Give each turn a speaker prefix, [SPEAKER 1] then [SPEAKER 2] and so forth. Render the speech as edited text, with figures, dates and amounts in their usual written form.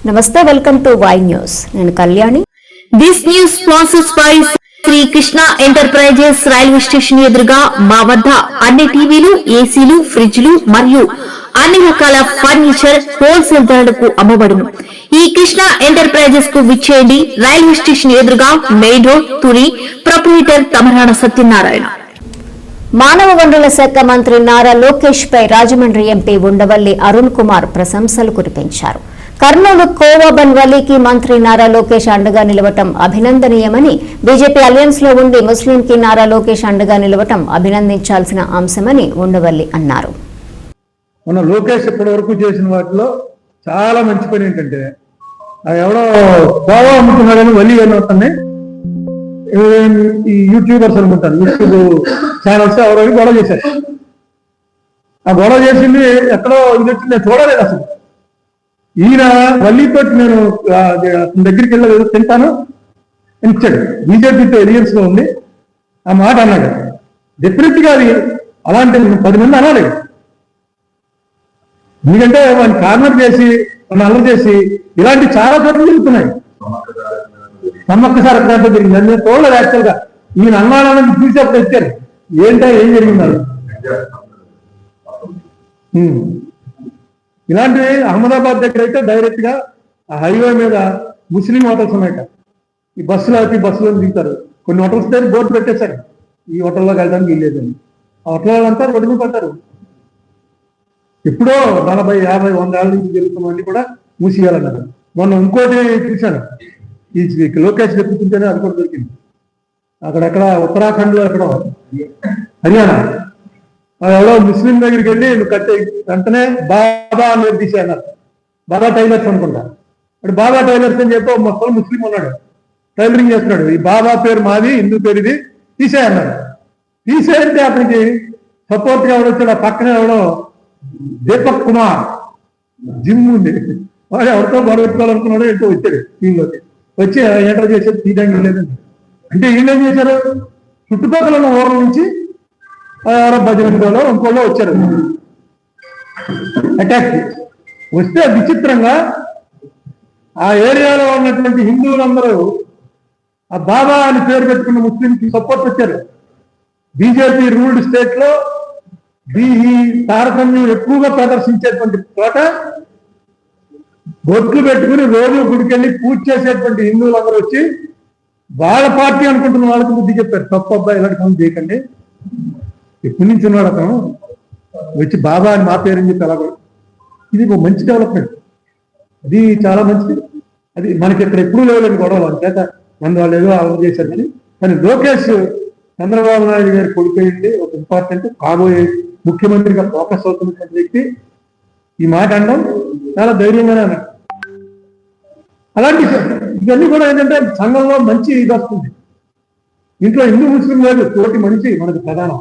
[SPEAKER 1] నమస్తే, welcome to Y news. నేను Kalyani.
[SPEAKER 2] This news sponsors by Sri Krishna enterprises. Railway station ఎదురుగా మా వద్ద అన్ని టీవీలు, ఏసీలు, ఫ్రిడ్జ్లు మరియు అన్ని రకాల ఫర్నిచర్ హోల్సేల్ ధరలకు అమ్మబడును. ఈ కృష్ణ ఎంటర్ప్రైజెస్ కు విచ్చేయండి. రైల్వే స్టేషన్ ఎదురుగా, main road, Tuni. Proprietor Tamarana Satyanarayana.
[SPEAKER 1] మానవ వనరుల శాఖ మంత్రి నారా లోకేష్ పై రాజమండ్రి ఎంపీ ఉండవల్లి అరుణ్ కుమార్ ప్రశంసలు కురిపించారు. కర్నూలు కోవా బన్వల్లికి మంత్రి నారా లోకేష్ అండగా నిలవటం అభినందనీయమని, బీజేపీ అలయన్స్ లో ఉండి ముస్లింకి నారా లోకేష్ అండగా నిలవటం అభినందించాల్సిన అంశమని ఉండవల్లి అన్నారు.
[SPEAKER 3] మన లోకేష్ ఇప్పటి వరకు చేసిన వాటిలో చాలా మంచి పని ఏంటంటే, ఎవడో కోవా అమ్ముతున్నాడని వల్లి ఏమవుతుంది, ఈ యూట్యూబర్స్ అనుకుంటారు, యూట్యూబ్ ఛానల్స్ ఎవరైనా గొడవ చేశారు. ఆ గొడవ చేసింది ఎక్కడో ఇది వచ్చింది, నేను చూడలేదు అసలు. ఈయన వల్లితోటి నేను దగ్గరికి వెళ్ళలేదు, తింటాను ఇచ్చాడు. బీజేపీతో ఎలియన్స్ లో ఉంది ఆ మాట అన్నాడు. డెఫినెట్ గా అది అలాంటి 10 మంది అనాలి. ఎందుకంటే వాడిని కార్నర్ చేసి మన అల్లరి చేసి ఇలాంటి చాలా చోట్ల జరుగుతున్నాయి. నమ్మక్కసారి అక్కడ జరిగింది, నేను చూడలేదు యాక్చువల్ గా. ఈయన అన్నాడని చూసి అప్పుడు వచ్చారు, ఏంటో ఏం జరిగింది. ఇలాంటివి అహ్మదాబాద్ దగ్గర అయితే డైరెక్ట్ గా ఆ హైవే మీద ముస్లిం హోటల్స్ ఉన్నాయట. ఈ బస్సులు అయితే బస్సులో దిగుతారు. కొన్ని హోటల్స్ దగ్గర బోర్డు పెట్టేశారు, ఈ హోటల్లోకి వెళ్ళడానికి వీల్లేదని. ఆ హోటల్ వాళ్ళంతా రోడ్డు మీద పడతారు. ఎప్పుడో 40, 50, 100 ఏళ్ళ నుంచి జరుగుతున్నవన్నీ కూడా మూసేయాలన్నారు. మొన్న ఇంకోటి చూశాను, ఈ లోకేష్ చెప్పుకుంటేనే అది కూడా దొరికింది. అక్కడెక్కడ ఉత్తరాఖండ్ లో ఎక్కడో హర్యానా, ఎవరో ముస్లిం దగ్గరికి వెళ్ళి నువ్వు కట్టే వెంటనే బాబా అని తీసేయన్నారు. బాబా టైలర్స్ అనుకుంటా. అప్పుడు బాబా టైలర్స్ అని చెప్పి మొత్తం ముస్లిం ఉన్నాడు, టైలరింగ్ చేస్తున్నాడు. ఈ బాబా పేరు మాది, హిందూ పేరు ఇది, తీసేయన్నారు. తీసేయంటే అతనికి సపోర్ట్ గా ఎవరు వచ్చాడు, ఆ పక్కనే ఎవడో దీపక్ కుమార్ జిమ్ ఉంది, వాడు ఎవరితో గొడవ పెట్టుకోవాలనుకున్నాడో ఏంటో వచ్చాడు టీంలోకి. వచ్చి ఎంటర్ చేసేది తీయడానికి లేదండి. అంటే వీళ్ళేం చేశారు, చుట్టుపక్కల ఉన్న ఊర్ల నుంచి ఎవరో భజనలో ఇంకోలో వచ్చారు అటాక్. వస్తే విచిత్రంగా ఆ ఏరియాలో ఉన్నటువంటి హిందువులందరూ ఆ బాబా అని పేరు పెట్టుకున్న ముస్లింకి సపోర్ట్ వచ్చారు. బీజేపీ రూల్డ్ స్టేట్ లో ఈ తారతమ్యం ఎక్కువగా ప్రదర్శించేటువంటి చోట బొట్లు పెట్టుకుని రోజు గుడికెళ్ళి పూజ చేసేటువంటి హిందువులందరూ వచ్చి వాళ్ళ పార్టీ అనుకుంటున్న వాళ్ళకి బుద్ధి చెప్పారు, తప్పు అబ్బాయి ఇలాంటి పనులు చేయకండి. ఎప్పటి నుంచి ఉన్నాడు అతను, వచ్చి బాబా అని మా పేరు అని చెప్పి అలా. ఇది ఒక మంచి డెవలప్మెంట్, అది చాలా మంచిది. అది మనకి ఇక్కడ ఎప్పుడూ లేవులేని గొడవలు అంచేత మన వాళ్ళు ఏదో అలవాటు చేశారు. కానీ లోకేష్ చంద్రబాబు నాయుడు గారి కొడుకైంది ఒక ఇంపార్టెంట్ కాబోయే ముఖ్యమంత్రిగా ఫోకస్ అవుతున్నటువంటి వ్యక్తి ఈ మాట అనడం చాలా ధైర్యంగానే అన్నాడు. అలాంటి ఇవన్నీ కూడా ఏంటంటే సంఘంలో మంచి ఇది వస్తుంది. ఇంట్లో హిందూ ముస్లిం లేదు, తోటి మనిషి మనకు ప్రధానం.